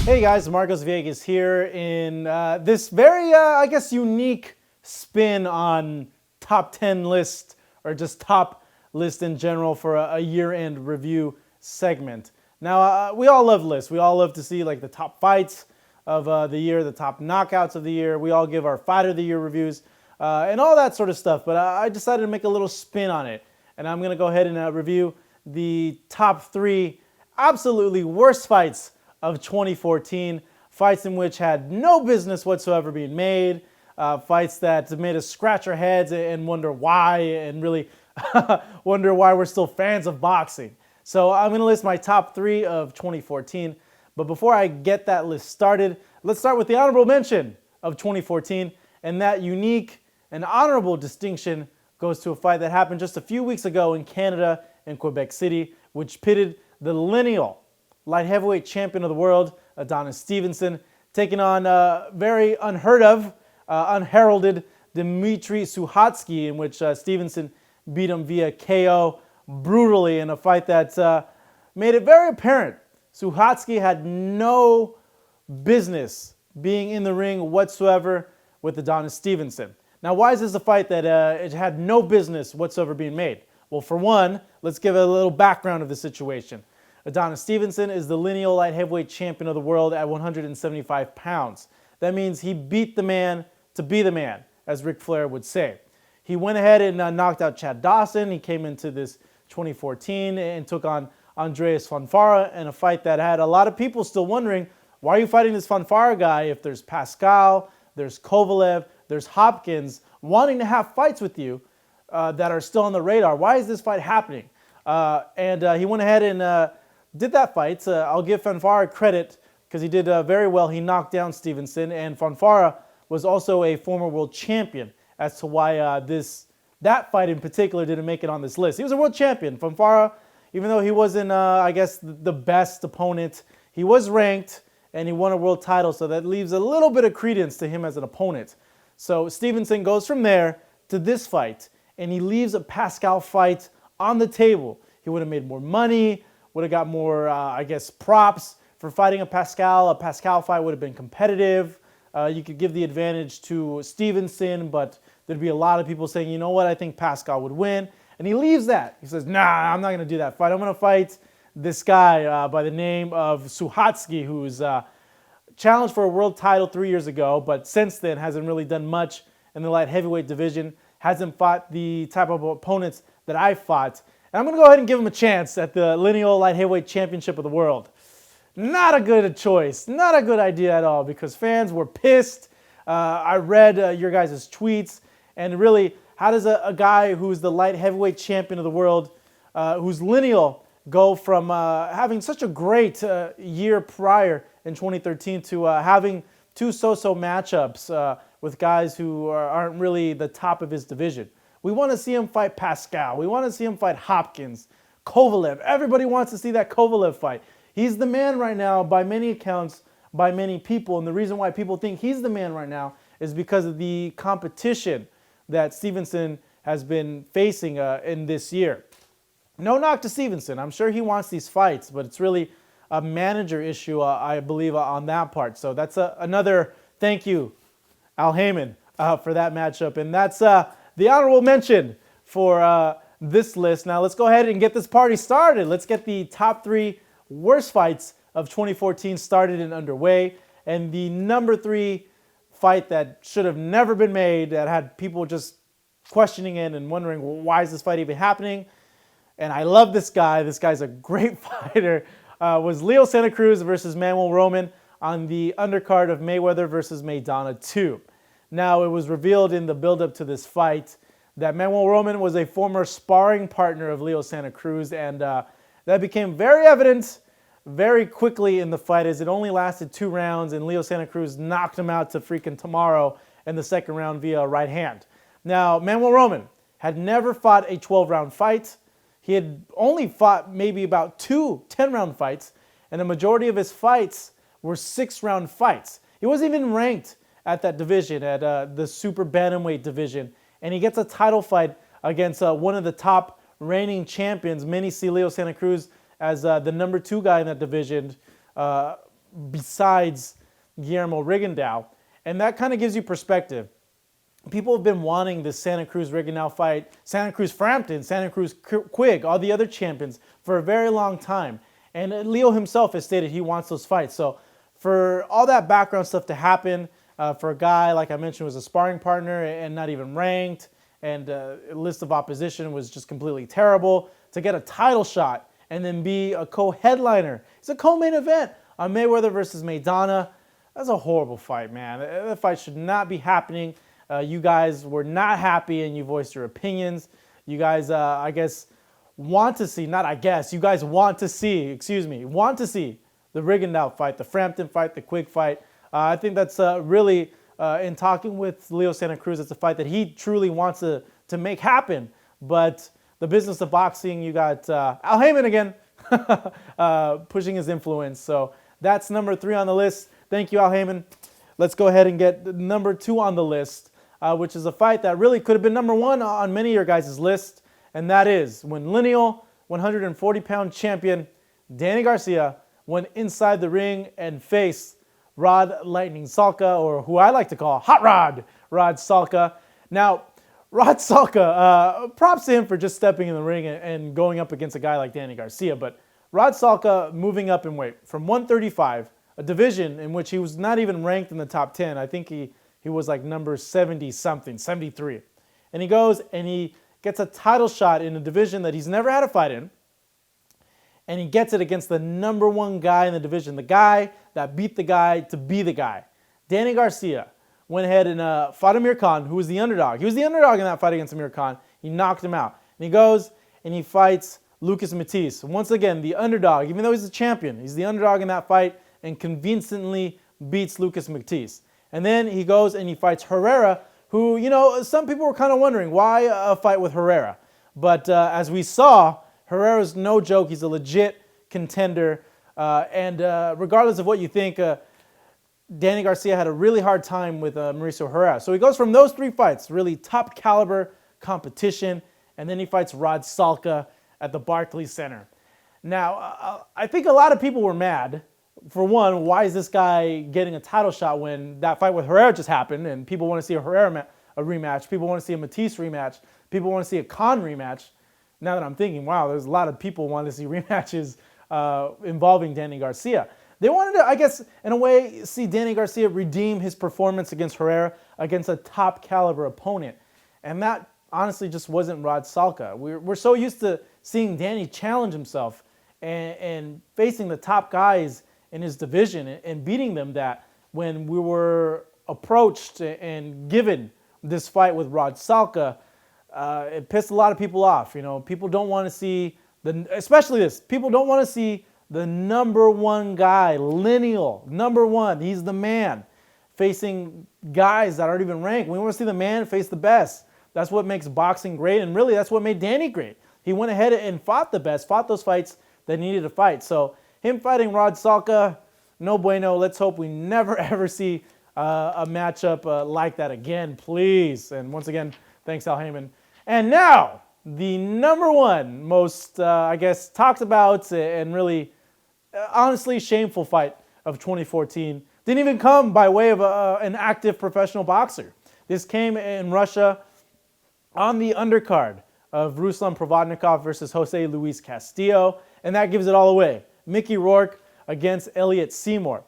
Hey guys, Marcos Villegas here in this very, I guess, unique spin on top 10 list or just top list in general for a year-end review segment. Now, we all love lists. We all love to see like the top fights of the year, the top knockouts of the year. We all give our fighter of the year reviews and all that sort of stuff. But I decided to make a little spin on it, and I'm going to go ahead and review the top 3 absolutely worst fights of 2014, fights in which had no business whatsoever being made, fights that made us scratch our heads and wonder why, and really wonder why we're still fans of boxing. So I'm going to list my top 3 of 2014, but before I get that list started, let's start with the honorable mention of 2014, and that unique and honorable distinction goes to a fight that happened just a few weeks ago in Canada, in Quebec City, which pitted the lineal light heavyweight champion of the world, Adonis Stevenson, taking on very unheard of, unheralded Dmitry Sukhotsky, in which Stevenson beat him via KO brutally in a fight that made it very apparent Sukhotsky had no business being in the ring whatsoever with Adonis Stevenson. Now, why is this a fight that it had no business whatsoever being made? Well, for one, let's give a little background of the situation. Adonis Stevenson is the lineal light heavyweight champion of the world at 175 pounds. That means he beat the man to be the man, as Ric Flair would say. He went ahead and knocked out Chad Dawson. He came into this 2014 and took on Andreas Fonfara in a fight that had a lot of people still wondering, why are you fighting this Fonfara guy if there's Pascal, there's Kovalev, there's Hopkins wanting to have fights with you that are still on the radar? Why is this fight happening? He went ahead and did that fight. I'll give Fonfara credit because he did very well. He knocked down Stevenson, and Fonfara was also a former world champion as to why that fight in particular didn't make it on this list. He was a world champion. Fonfara, even though he wasn't, I guess, the best opponent, he was ranked and he won a world title, so that leaves a little bit of credence to him as an opponent. So Stevenson goes from there to this fight, and he leaves a Pascal fight on the table. He would have made more money, would have got more, I guess, props for fighting a Pascal. A Pascal fight would have been competitive. You could give the advantage to Stevenson, but there'd be a lot of people saying, you know what, I think Pascal would win. And he leaves that. He says, nah, I'm not going to do that fight. I'm going to fight this guy by the name of Sukhotsky, who's challenged for a world title 3 years ago, but since then hasn't really done much in the light heavyweight division, hasn't fought the type of opponents that I fought. And I'm going to go ahead and give him a chance at the lineal light heavyweight championship of the world. Not a good choice. Not a good idea at all because fans were pissed. I read your guys' tweets. And really, how does a guy who's the light heavyweight champion of the world, who's lineal, go from having such a great year prior in 2013 to having 2 so-so matchups with guys who aren't really the top of his division? We want to see him fight Pascal. We want to see him fight Hopkins, Kovalev. Everybody wants to see that Kovalev fight. He's the man right now by many accounts, by many people. And the reason why people think he's the man right now is because of the competition that Stevenson has been facing in this year. No knock to Stevenson. I'm sure he wants these fights, but it's really a manager issue, I believe, on that part. So that's another thank you, Al Heyman, for that matchup. And that's the honorable mention for this list. Now let's go ahead and get this party started. Let's get the top 3 worst fights of 2014 started and underway. And the number 3 fight that should have never been made, that had people just questioning it and wondering, well, why is this fight even happening? And I love this guy. This guy's a great fighter. Was Leo Santa Cruz versus Manuel Roman on the undercard of Mayweather versus Maidana 2. Now, it was revealed in the build-up to this fight that Manuel Roman was a former sparring partner of Leo Santa Cruz, and that became very evident very quickly in the fight as it only lasted 2 rounds, and Leo Santa Cruz knocked him out to freaking tomorrow in the second round via right hand. Now, Manuel Roman had never fought a 12-round fight. He had only fought maybe about 2 10-round fights, and the majority of his fights were 6-round fights. He wasn't even ranked at that division, at the super bantamweight division, and he gets a title fight against one of the top reigning champions. Many see Leo Santa Cruz as the number 2 guy in that division, besides Guillermo Rigondeaux. And that kind of gives you perspective. People have been wanting this Santa Cruz Rigondeaux fight, Santa Cruz Frampton, Santa Cruz Quigg, all the other champions for a very long time. And Leo himself has stated he wants those fights. So for all that background stuff to happen, for a guy, like I mentioned, was a sparring partner and not even ranked, and list of opposition was just completely terrible, to get a title shot and then be a co-headliner. It's a co-main event on Mayweather versus Maidana. That's a horrible fight, man. That fight should not be happening. You guys were not happy and you voiced your opinions. You guys, I guess, want to see, not I guess, you guys want to see the Rigondeaux fight, the Frampton fight, the Quigg fight. I think that's really, in talking with Leo Santa Cruz, it's a fight that he truly wants to make happen. But the business of boxing, you got Al Heyman again pushing his influence. So that's number 3 on the list. Thank you, Al Heyman. Let's go ahead and get number 2 on the list, which is a fight that really could have been number 1 on many of your guys' list. And that is when lineal 140-pound champion Danny Garcia went inside the ring and faced Rod Lightning Salka, or who I like to call Hot Rod Salka. Now, Rod Salka, props to him for just stepping in the ring and going up against a guy like Danny Garcia. But Rod Salka moving up in weight from 135, a division in which he was not even ranked in the top 10. I think he was like number 70-something, 73. And he goes and he gets a title shot in a division that he's never had a fight in. And he gets it against the number 1 guy in the division, the guy that beat the guy to be the guy. Danny Garcia went ahead and fought Amir Khan, who was the underdog. He was the underdog in that fight against Amir Khan. He knocked him out. And he goes and he fights Lucas Matisse. Once again, the underdog, even though he's the champion, he's the underdog in that fight and convincingly beats Lucas Matisse. And then he goes and he fights Herrera, who, you know, some people were kind of wondering why a fight with Herrera. But as we saw, Herrera's no joke. He's a legit contender. And regardless of what you think, Danny Garcia had a really hard time with Mauricio Herrera. So he goes from those 3 fights, really top caliber competition, and then he fights Rod Salka at the Barclays Center. Now, I think a lot of people were mad. For one, why is this guy getting a title shot when that fight with Herrera just happened, and people want to see a Herrera rematch, people want to see a Matisse rematch, people want to see a Khan rematch. Now that I'm thinking, wow, there's a lot of people wanting to see rematches involving Danny Garcia. They wanted to, I guess, in a way, see Danny Garcia redeem his performance against Herrera against a top caliber opponent. And that honestly just wasn't Rod Salka. We're so used to seeing Danny challenge himself and facing the top guys in his division and beating them, that when we were approached and given this fight with Rod Salka, it pissed a lot of people off. You know, people don't want to see people don't want to see the number 1 guy, lineal, number 1, he's the man, facing guys that aren't even ranked. We want to see the man face the best. That's what makes boxing great, and really that's what made Danny great. He went ahead and fought the best, fought those fights that needed to fight. So him fighting Rod Salka, no bueno. Let's hope we never ever see a matchup like that again, please. And once again, thanks, Al Heyman. And now, the number 1 most, I guess, talked about and really, honestly, shameful fight of 2014. Didn't even come by way of an active professional boxer. This came in Russia on the undercard of Ruslan Provodnikov versus Jose Luis Castillo, and that gives it all away. Mickey Rourke against Elliot Seymour.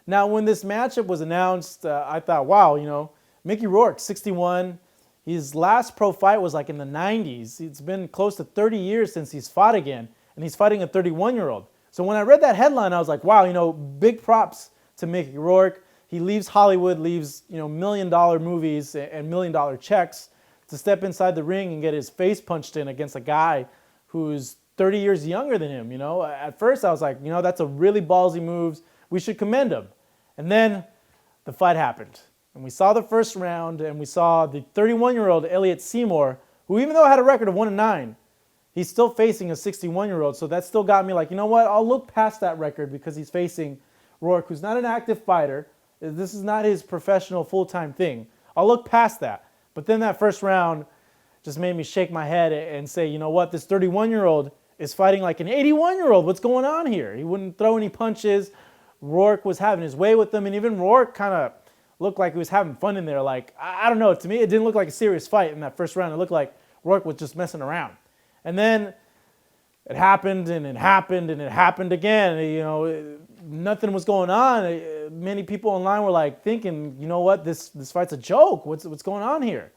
Now, when this matchup was announced, I thought, wow, you know, Mickey Rourke, 61. His last pro fight was like in the 90s. It's been close to 30 years since he's fought again, and he's fighting a 31-year-old. So when I read that headline, I was like, wow, you know, big props to Mickey Rourke. He leaves Hollywood, leaves, you know, $1 million movies and $1 million checks to step inside the ring and get his face punched in against a guy who's 30 years younger than him. You know, at first I was like, you know, that's a really ballsy move. We should commend him. And then the fight happened. And we saw the first round, and we saw the 31-year-old Elliot Seymour, who, even though had a record of 1-9, he's still facing a 61-year-old. So that still got me like, you know what? I'll look past that record because he's facing Rourke, who's not an active fighter. This is not his professional full-time thing. I'll look past that. But then that first round just made me shake my head and say, you know what? This 31-year-old is fighting like an 81-year-old. What's going on here? He wouldn't throw any punches, Rourke was having his way with them, and even Rourke kind of looked like he was having fun in there. Like, I don't know, to me it didn't look like a serious fight in that first round. It looked like Rourke was just messing around. And then it happened, and it happened, and it happened again. You know, nothing was going on. Many people online were like thinking, you know what, this fight's a joke. What's going on here?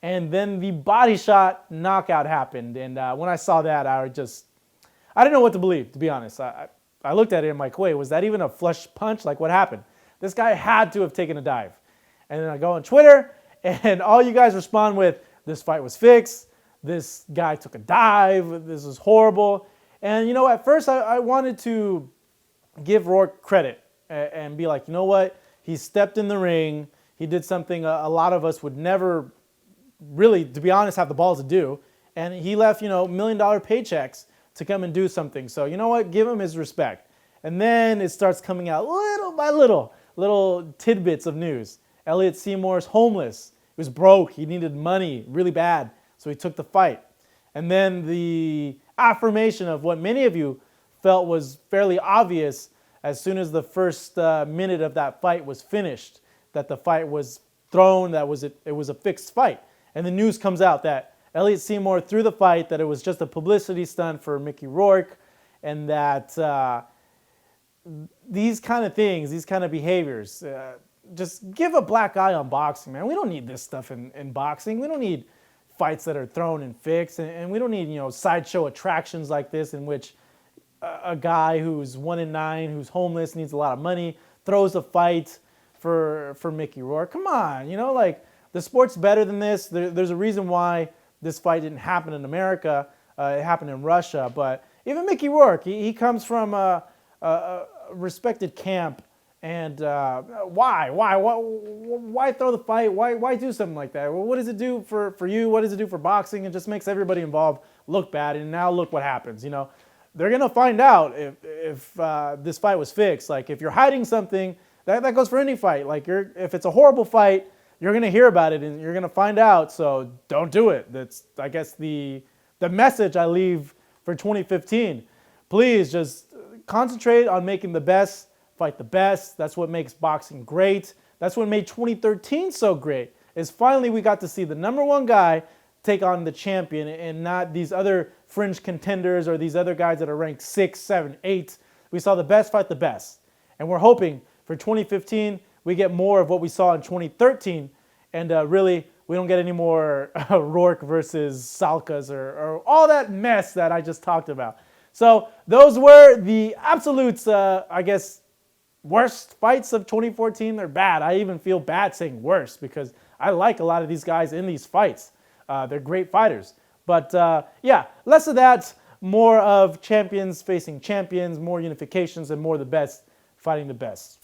And then the body shot knockout happened. And when I saw that, I didn't know what to believe, to be honest. I looked at it and I'm like, wait, was that even a flush punch? Like, what happened? This guy had to have taken a dive. And then I go on Twitter, and all you guys respond with, this fight was fixed. This guy took a dive. This is horrible. And, you know, at first I wanted to give Rourke credit and be like, you know what? He stepped in the ring. He did something a lot of us would never really, to be honest, have the balls to do. And he left, you know, $1 million paychecks to come and do something. So, you know what? Give him his respect. And then it starts coming out little by little tidbits of news. Elliot Seymour's homeless. He was broke. He needed money really bad. So he took the fight. And then the affirmation of what many of you felt was fairly obvious as soon as the first minute of that fight was finished, that the fight was thrown, it was a fixed fight. And the news comes out that Elliot Seymour threw the fight, that it was just a publicity stunt for Mickey Rourke, and that these kind of things, these kind of behaviors, just give a black eye on boxing, man. We don't need this stuff in boxing. We don't need fights that are thrown and fixed, and we don't need, you know, sideshow attractions like this in which a guy who's 1-9, who's homeless, needs a lot of money, throws a fight for Mickey Rourke. Come on, you know, like, the sport's better than this. There's a reason why this fight didn't happen in America. It happened in Russia. But even Mickey Rourke, he comes from a respected camp. And why throw the fight? Why do something like that? Well, what does it do for you? What does it do for boxing? It just makes everybody involved look bad. And now look what happens. You know, they're gonna find out if this fight was fixed. Like, if you're hiding something, that goes for any fight. Like, if it's a horrible fight, you're gonna hear about it and you're gonna find out. So don't do it. That's, I guess, the message I leave for 2015. Please just concentrate on making the best fight the best. That's what makes boxing great. That's what made 2013 so great, is finally we got to see the #1 guy take on the champion and not these other fringe contenders or these other guys that are ranked 6, 7, 8. We saw the best fight the best. And we're hoping for 2015 we get more of what we saw in 2013, and really we don't get any more Rourke versus Salkas or all that mess that I just talked about. So those were the absolutes, I guess, worst fights of 2014. They're bad. I even feel bad saying worst because I like a lot of these guys in these fights. They're great fighters. But yeah, less of that, more of champions facing champions, more unifications, and more the best fighting the best.